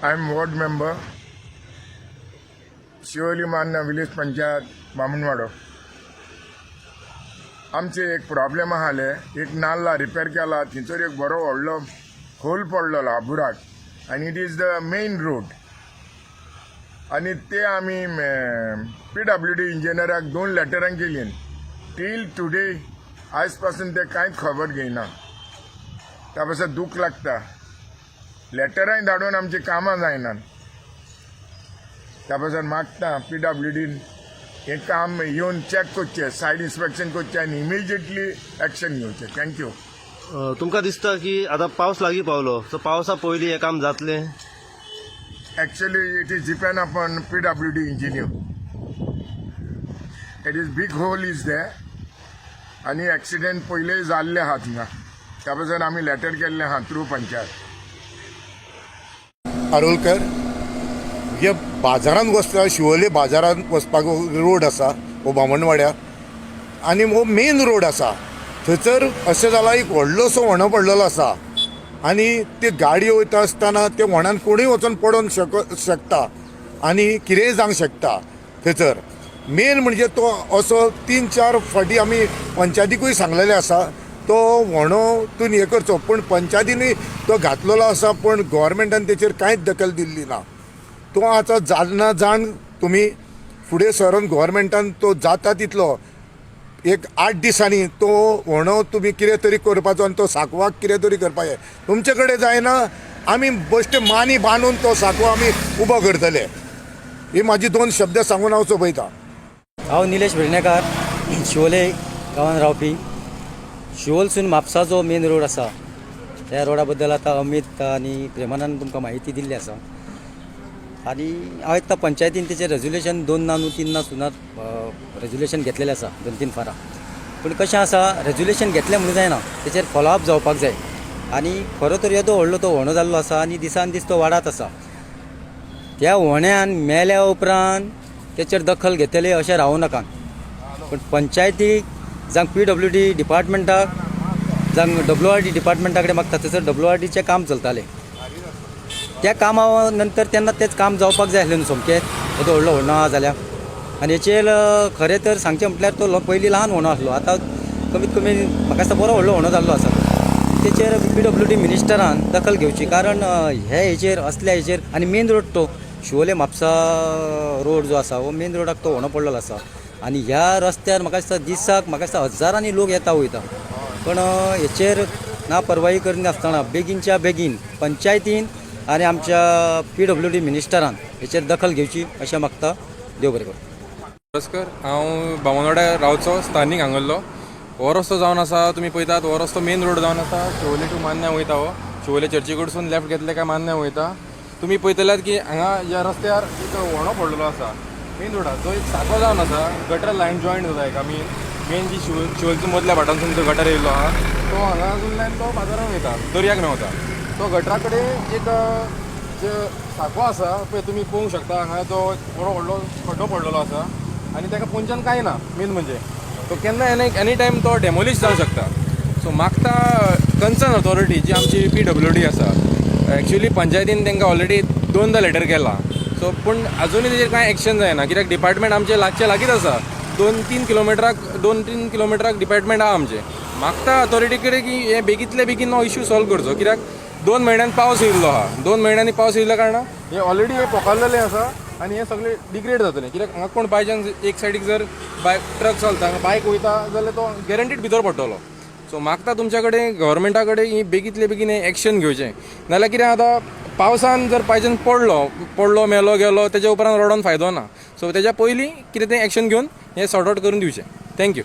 I am ward member, Siolim मान्य village panchayat Bamanwado. आमचे एक प्रॉब्लेम आहाले, एक नाला रिपेर केला, थंयसर एक बरो व्हडलो होल पडलेलो बुराक, आनी it is the main road. आनी ते आमी PWD इंजिनियराक 2 लेटरां केली. टील टुडे आज पासून ते कांयच खबर घेयना. त्या पासून दूख लागता. लेटरांय धाडून आमची कामां जायनात. त्या पासून मागता PWD हे काम येवन चॅक करचें, सायड इन्स्पेक्शन करचें आनी इमिजिएटली एक्शन घेवचें. थँक्यू. तुमकां दिसता की आतां पावस लागीं पावलो, सो पावसा पयलीं हें काम जातलें? Actually, it is depend upon PWD engineer. It is big hole is there. आणि ॲक्सिडेंट पयलें जाल्ले आहा थिंगा. त्या पासून आमी लेटर केल्लें आहा थ्रू पंचायत. आरोलकर हे बाजारांत वचता, शिवोले बाजारांत वचपाक रोड आसा हो बामणवाड्या, आनी हो मेन रोड आसा. थंयसर अशें जाला एक व्हडलोसो व्हणो पडलेलो आसा, आनी ते गाडी वयता आसतना ते व्हणान कोणूय वचून पडोवंक शकता आनी कितेंय जावंक शकता. थंयसर मेन म्हणजे तो असो 3-4 फावटी आमी पंचायतीकूय सांगलेले आसा तो व्हणो तून हे करचो, पूण पंचायतीनूय तो घातलेलो आसा, पूण गव्हर्मेंटान तेचेर कांयच दखल दिल्ली ना. तो आतां जाणा जाण तुमी फुडें सरून गव्हर्मेंटान तो जाता तितलो एक 8 दिसांनी तो व्हणो तुमी कितें तरी करपाचो आनी तो सांकवाक कितें तरी करपाचें. तुमचे कडेन जायना, आमी बेश्टे मानी बांदून तो सांकवो आमी उबो करतले. ही म्हाजी 2 शब्द सांगून हांव सोंपयतां. हांव निलेश भेंडणेकार, शिवोले गांवांत रावपी. शिवोलसून म्हापसा जो मेन रोड आसा त्या रोडा बद्दल आतां अमित आनी प्रेमानंद तुमकां म्हायती दिल्ली आसा. आनी हांव एकता पंचायतीन तेचेर रेजुलेशन 2 ना न्हू 3 ना सुनात रेजुलेशन घेतलेलें आसा 2-3 फारां. पूण कशें आसा, रेजुलेशन घेतलें म्हणून जायना, तेचेर फॉलोअप जावपाक जाय. आनी खरो तर येदो व्हडलो तो व्हणो जाल्लो आसा आनी दिसान दीस तो वाडत आसा. त्या व्हण्यान मेल्या उपरांत तेचेर दखल घेतले अशें रावूं नाका. पूण पंचायतीक जावं PWD डिपार्टमेंटाक जावं WRD डिपार्टमेंटा कडेन मागता, थंयसर WRDचें काम चलतालें. त्या कामा नंतर तेन्ना तेच काम जावपाक जाय आसलें न्हू सोमकें, येदो व्हडलो व्हणो आहा जाल्यार. आनी हेचेर खरें तर सांगचें म्हटल्यार तो पयलीं ल्हान व्हणो आसलो, आतां कमीत कमी म्हाका दिसता बरो व्हडलो व्हणो जाल्लो आसा. तेचेर PWD मिनिस्टरान दखल घेवची, कारण हेचेर असल्या हेचेर आनी मेन रोड तो शिवोले म्हापसा रोड जो आसा हो मेन रोडाक तो व्हणो पडलेलो आसा. आनी ह्या रस्त्यार म्हाका दिसता दिसाक म्हाका दिसता हजारांनी लोक येता वयता. पण हेचेर ना परवाही करिनासतना बेगीनच्या बेगीन पंचायतीन आनी आमच्या PWD मिनिस्टरान हेचेर दखल घेवची अशें मागता. देव बरें करूं. नमस्कार, हांव बामणवाड्या रावचो स्थानीक हांगल्लो. हो रस्तो जावन आसा, तुमी पळयतात हो रस्तो मेन रोड जावन आसा. शिवोले टू मान्या वयता. हो शिवोले चर्ची कडसून लेफ्ट घेतले काय मान्या वयता. तुमी पळयतल्यात की हांगा ह्या रस्त्यार एक व्हणो पडलेलो आसा मेन रोडार, जो एक साको जावन आसा. गटर लायन जॉयंट जाता एक आमी मेन जी शिवोलच्या मदल्या भाटांसून जो गटर येयल्लो आहा तो हांगासूनल्यान तो बाजारांत वयता, दर्याक मेवता. तो गटरा कडेन एक जो साको आसा पळय तुमी पळोवंक शकता. हांगा तो बरो व्हडलो खड्डो पडलेलो आसा आनी ताका पोंच्यान कांय ना. मेन म्हणजे तो केन्ना एनी टायम तो डेमोलिश जावंक शकता. सो मागता कन्सर्न ऑथॉरिटी जी आमची PWD आसा, एक्चुअली पंचायतीन तांकां ऑलरेडी 2दा लेटर केला. सो पूण आजुनूय तेजेर कांय एक्शन जायना, कित्याक डिपार्टमेंट आमचे लागचे लागींच आसा. 2-3 किलोमिटराक डिपार्टमेंट आहा आमचे. मागता ऑथॉरिटी कडेन की हे बेगींतले बेगीन हो इश्यू सॉल्व करचो, कित्याक 2 म्हयन्यान पावस येयल्लो आहा. 2 म्हयन्यांनी पावस येयल्ल्या कारणान हे ऑलरेडी हे पोखरलेलें आसा आनी हे सगळे डिग्रेड जातलें. कित्याक हांगा कोण बाय चान्स एक सायडीक जर ट्रक चलता, बायक वयता जाल्यार तो गॅरंटीड भितर पडटलो. सो मागता तुमच्या कडेन गव्हर्मेंटा कडेन ही बेगींतले बेगीन हे एक्शन घेवचें. नाल्यार कितें आतां पावसान जर बाय चान्स पडलो मेलो गेलो तेच्या उपरांत रडोन फायदो ना. सो तेच्या पयलीं कितें तें एक्शन घेवन हें सॉर्ट आउट करून दिवचें. थँक्यू.